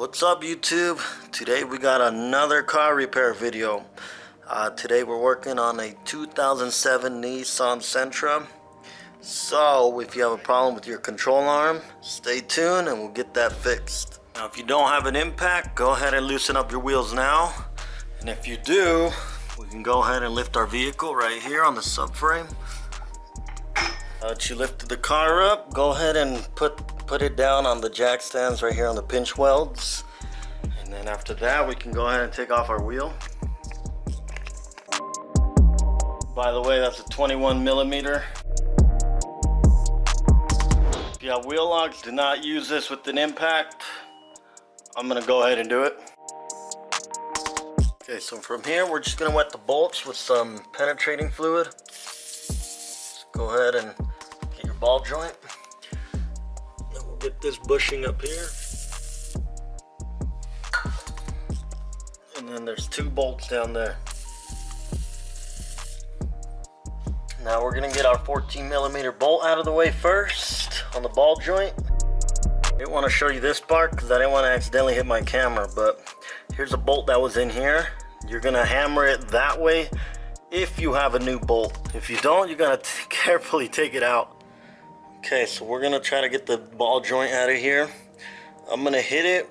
What's up YouTube? Today we got another car repair video. Today we're working on a 2007 Nissan Sentra. So if you have a problem with your control arm, stay tuned and we'll get that fixed. Now if you don't have an impact, go ahead and loosen up your wheels now. And if you do, we can go ahead and lift our vehicle right here on the subframe. Once you lifted the car up, go ahead and put it down on the jack stands right here on the pinch welds. And then after that, we can go ahead and take off our wheel. By the way, that's a 21 millimeter. If you have wheel locks, do not use this with an impact. I'm gonna go ahead and do it. Okay, so from here, we're just gonna wet the bolts with some penetrating fluid. Just go ahead and get your ball joint. Then we'll get this bushing up here. And then there's two bolts down there. Now we're gonna get our 14 millimeter bolt out of the way first on the ball joint. I didn't want to show you this part because I didn't want to accidentally hit my camera, but here's a bolt that was in here. You're gonna hammer it that way if you have a new bolt. If you don't, you're gonna carefully take it out. Okay, so we're gonna try to get the ball joint out of here. I'm gonna hit it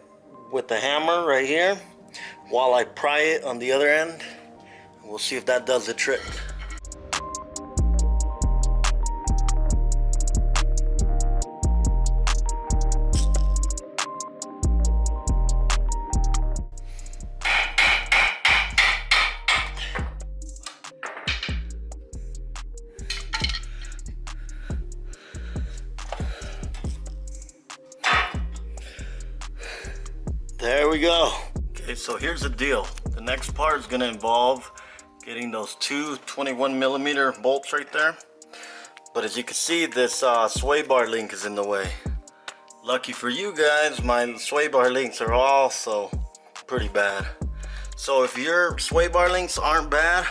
with the hammer right here while I pry it on the other end. We'll see if that does the trick. There we go. Okay, so here's the deal. The next part is going to involve getting those two 21 millimeter bolts right there. But as you can see, this sway bar link is in the way. Lucky for you guys, my sway bar links are also pretty bad. So if your sway bar links aren't bad,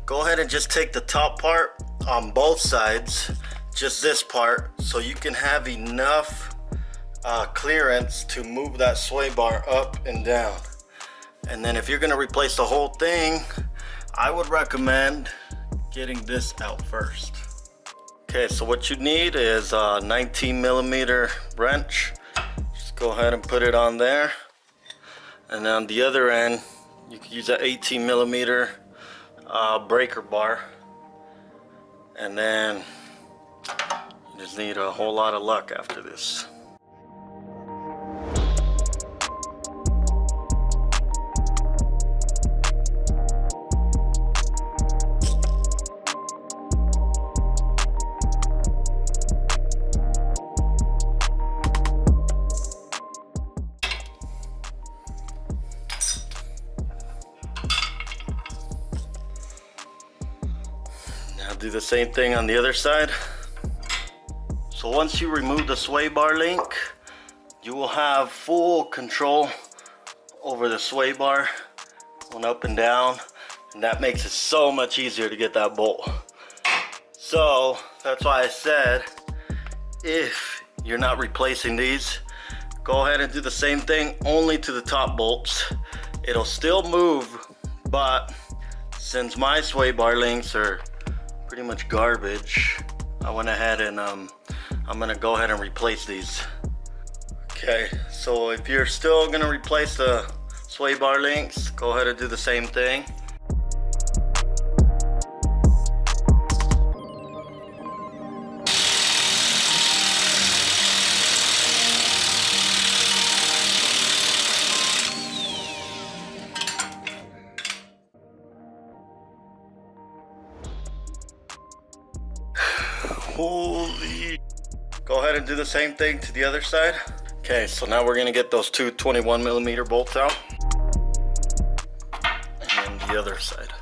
go ahead and just take the top part on both sides, just this part, so you can have enough clearance to move that sway bar up and down. And then if you're going to replace the whole thing, I would recommend getting this out first. Okay, so what you need is a 19 millimeter wrench. Just go ahead and put it on there, and on the other end you can use an 18 millimeter breaker bar, and then you just need a whole lot of luck after this. Do the same thing on the other side. So once you remove the sway bar link, you will have full control over the sway bar going up and down, and that makes it so much easier to get that bolt. So that's why I said, if you're not replacing these, go ahead and do the same thing only to the top bolts. It'll still move, but since my sway bar links are pretty much garbage, I went ahead and I'm gonna go ahead and replace these. Okay, so if you're still gonna replace the sway bar links, go ahead and do the same thing. Holy. Go ahead and do the same thing to the other side. Okay, so now we're gonna get those two 21 millimeter bolts out. And then the other side.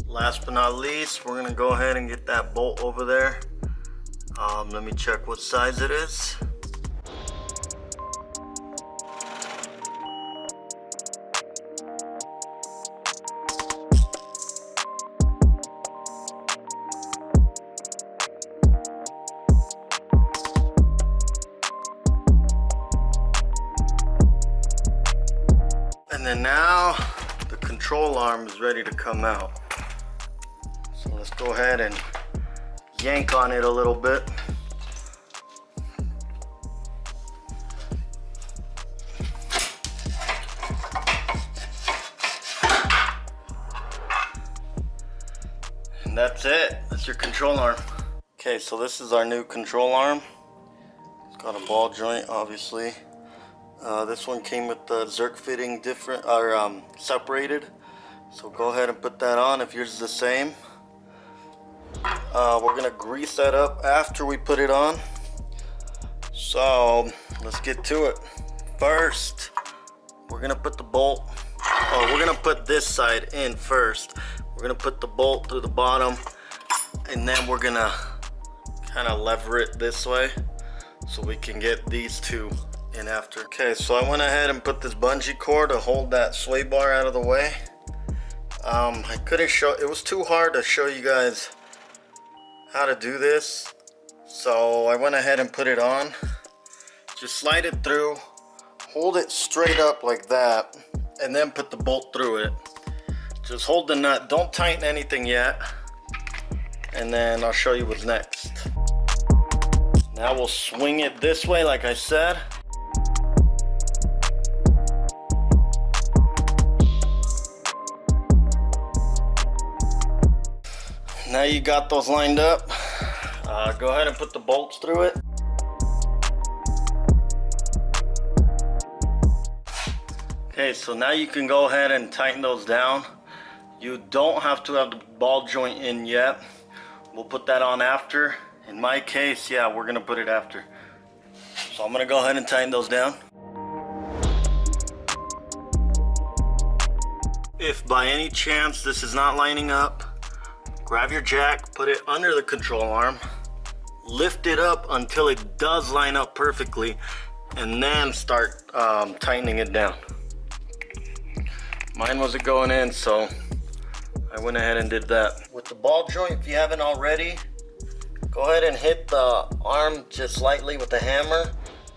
Last but not least, we're gonna go ahead and get that bolt over there. Let me check what size it is. And then now the control arm is ready to come out. So let's go ahead and yank on it a little bit. And that's it. That's your control arm. Okay, so this is our new control arm. It's got a ball joint, obviously. This one came with the Zerk fitting different, or separated. So go ahead and put that on if yours is the same. We're gonna grease that up after we put it on. So let's get to it. First, we're gonna put the bolt. We're gonna put this side in first. We're gonna put the bolt through the bottom, and then we're gonna kind of lever it this way so we can get these two in after. Okay, so I went ahead and put this bungee cord to hold that sway bar out of the way. I couldn't show, it was too hard to show you guys how to do this, so I went ahead and put it on. Just slide it through, hold it straight up like that, and then put the bolt through it. Just hold the nut, don't tighten anything yet, and then I'll show you what's next. Now we'll swing it this way like I said. Now you got those lined up. Go ahead and put the bolts through it. Okay, so now you can go ahead and tighten those down. You don't have to have the ball joint in yet. We'll put that on after. In my case, yeah, we're gonna put it after. So I'm gonna go ahead and tighten those down. If by any chance this is not lining up, grab your jack, put it under the control arm, lift it up until it does line up perfectly, and then start tightening it down. Mine wasn't going in, so I went ahead and did that. With the ball joint, if you haven't already, go ahead and hit the arm just lightly with the hammer,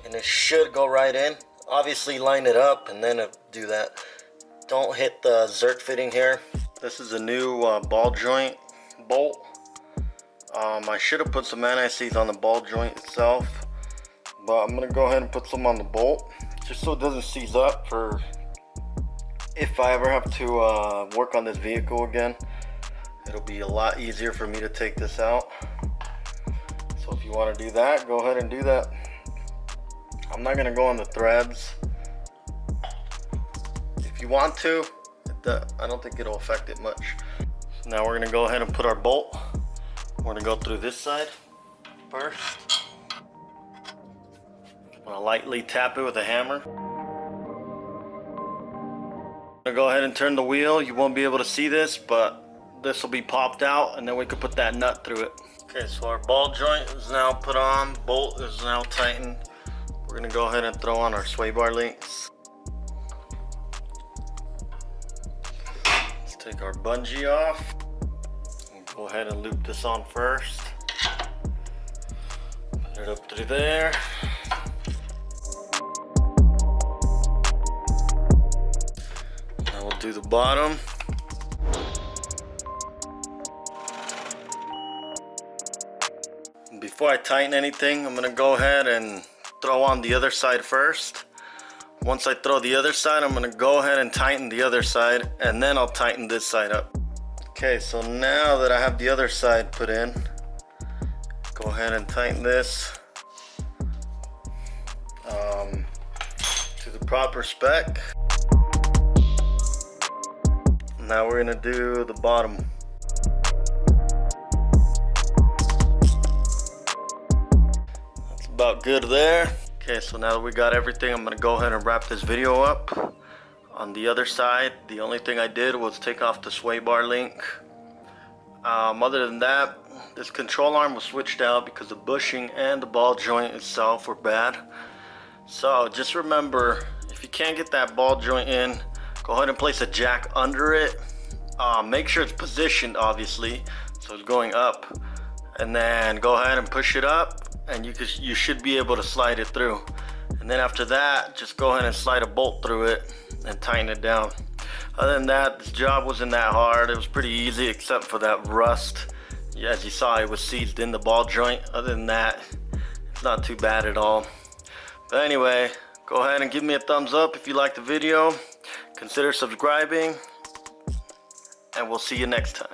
and it should go right in. Obviously line it up and then do that. Don't hit the Zerk fitting here. This is a new ball joint bolt. I should have put some anti-seize on the ball joint itself, but I'm gonna go ahead and put some on the bolt just so it doesn't seize up for if I ever have to work on this vehicle again. It'll be a lot easier for me to take this out. So if you want to do that, go ahead and do that. I'm not gonna go on the threads. If you want to, I don't think it'll affect it much. Now we're gonna go ahead and put our bolt. We're gonna go through this side first. I'm gonna lightly tap it with a hammer. I'm gonna go ahead and turn the wheel. You won't be able to see this, but this will be popped out, and then we can put that nut through it. Okay, so our ball joint is now put on, bolt is now tightened. We're gonna go ahead and throw on our sway bar links. Let's take our bungee off. Go ahead and loop this on first. Put it up through there. Now we'll do the bottom. Before I tighten anything, I'm gonna go ahead and throw on the other side first. Once I throw the other side, I'm gonna go ahead and tighten the other side, and then I'll tighten this side up. Okay, so now that I have the other side put in, go ahead and tighten this to the proper spec. Now we're gonna do the bottom. That's about good there. Okay, so now that we got everything, I'm gonna go ahead and wrap this video up. On the other side, the only thing I did was take off the sway bar link. Other than that, this control arm was switched out because the bushing and the ball joint itself were bad. So just remember, if you can't get that ball joint in, go ahead and place a jack under it. Make sure it's positioned, obviously, so it's going up. And then go ahead and push it up, and you should be able to slide it through. And then after that, just go ahead and slide a bolt through it and tighten it down. Other than that, this job wasn't that hard. It was pretty easy except for that rust. Yeah, as you saw, it was seized in the ball joint. Other than that, it's not too bad at all. But anyway, go ahead and give me a thumbs up if you liked the video. Consider subscribing, and we'll see you next time.